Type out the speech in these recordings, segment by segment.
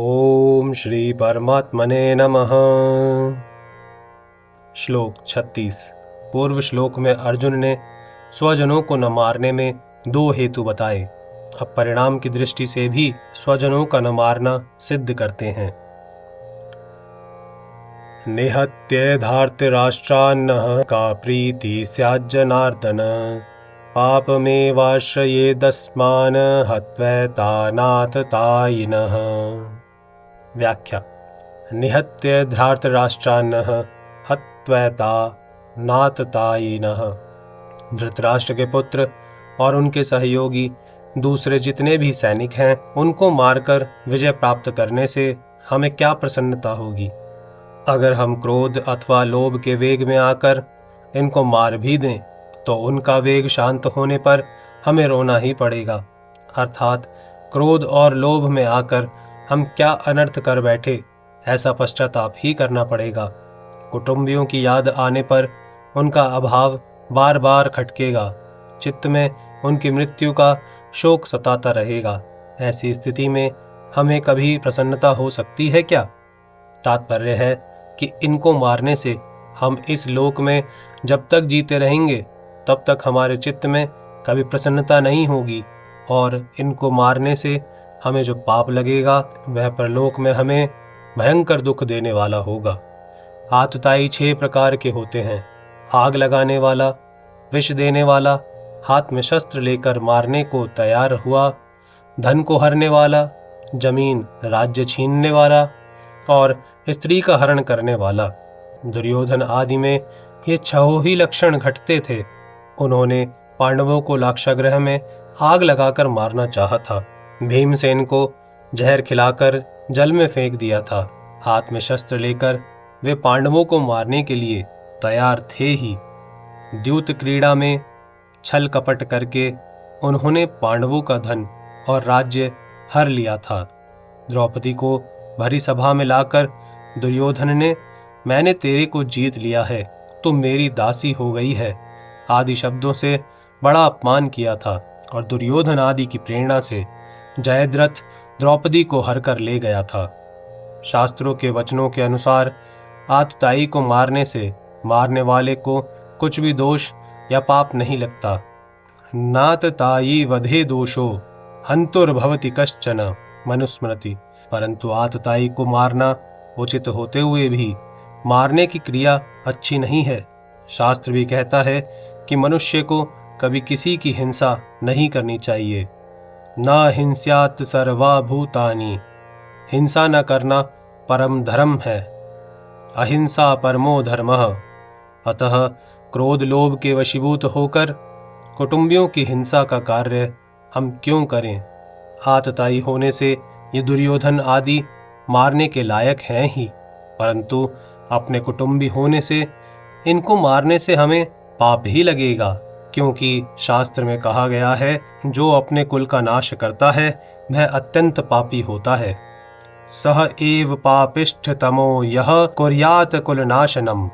ओम श्री परमात्मने नमः। श्लोक 36। पूर्व श्लोक में अर्जुन ने स्वजनों को न मारने में दो हेतु बताए। अब परिणाम की दृष्टि से भी स्वजनों का न मारना सिद्ध करते हैं। निहत्य धार्तराष्ट्रान्नः का प्रीति स्याज्जनार्दन पापमेवाश्रयेदस्मान् हत्वैतानाततायिनः। व्याख्या। निहत्य धार्तराष्ट्रान्नः हत्वैतानाततायिनः। धृतराष्ट्र के पुत्र और उनके सहयोगी दूसरे जितने भी सैनिक हैं, उनको मारकर विजय प्राप्त करने से हमें क्या प्रसन्नता होगी। अगर हम क्रोध अथवा लोभ के वेग में आकर इनको मार भी दें तो उनका वेग शांत होने पर हमें रोना ही पड़ेगा। अर्थात क्रोध और लोभ में आकर हम क्या अनर्थ कर बैठे, ऐसा पश्चाताप ही करना पड़ेगा। कुटुंबियों की याद आने पर उनका अभाव बार बार खटकेगा। चित्त में उनकी मृत्यु का शोक सताता रहेगा। ऐसी स्थिति में हमें कभी प्रसन्नता हो सकती है क्या? तात्पर्य है कि इनको मारने से हम इस लोक में जब तक जीते रहेंगे तब तक हमारे चित्त में कभी प्रसन्नता नहीं होगी, और इनको मारने से हमें जो पाप लगेगा वह परलोक में हमें भयंकर दुख देने वाला होगा। आतताई 6 प्रकार के होते हैं। आग लगाने वाला, विष देने वाला, हाथ में शस्त्र लेकर मारने को तैयार हुआ, धन को हरने वाला, जमीन राज्य छीनने वाला और स्त्री का हरण करने वाला। दुर्योधन आदि में ये 6 ही लक्षण घटते थे। उन्होंने पांडवों को लाक्षागृह में आग लगाकर मारना चाहा था। भीमसेन को जहर खिलाकर जल में फेंक दिया था। हाथ में शस्त्र लेकर वे पांडवों को मारने के लिए तैयार थे ही। द्यूत क्रीड़ा में छल कपट करके उन्होंने पांडवों का धन और राज्य हर लिया था। द्रौपदी को भरी सभा में लाकर दुर्योधन ने मैंने तेरे को जीत लिया है, तू मेरी दासी हो गई है आदि शब्दों से बड़ा अपमान किया था, और दुर्योधन आदि की प्रेरणा से जयद्रथ द्रौपदी को हर कर ले गया था। शास्त्रों के वचनों के अनुसार आतताई को मारने से मारने वाले को कुछ भी दोष या पाप नहीं लगता। नातताई वधे दोषो हंतुर्भवति कश्चन मनुस्मृति। परंतु आतताई को मारना उचित होते हुए भी मारने की क्रिया अच्छी नहीं है। शास्त्र भी कहता है कि मनुष्य को कभी किसी की हिंसा नहीं करनी चाहिए। न हिंस्यात् सर्वा भूतानि, हिंसा न करना परम धर्म है। अहिंसा परमो धर्मः। अतः क्रोध लोभ के वशीभूत होकर कुटुंबियों की हिंसा का कार्य हम क्यों करें। आतताई होने से ये दुर्योधन आदि मारने के लायक हैं ही, परंतु अपने कुटुंबी होने से इनको मारने से हमें पाप ही लगेगा, क्योंकि शास्त्र में कहा गया है जो अपने कुल का नाश करता है वह अत्यंत पापी होता है। सह एव पापिष्ठतमो यह कुर्यात कुलनाशनम।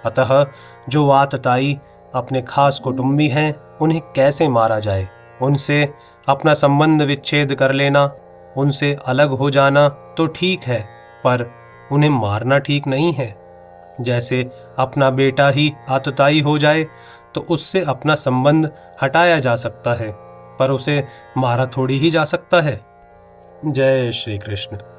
अतः जो आतताई अपने खास कुटुंबी हैं उन्हें कैसे मारा जाए। उनसे अपना संबंध विच्छेद कर लेना, उनसे अलग हो जाना तो ठीक है, पर उन्हें मारना ठीक नहीं है। जैसे अपना बेटा ही आतताई हो जाए तो उससे अपना संबंध हटाया जा सकता है, पर उसे मारा थोड़ी ही जा सकता है। जय श्री कृष्ण।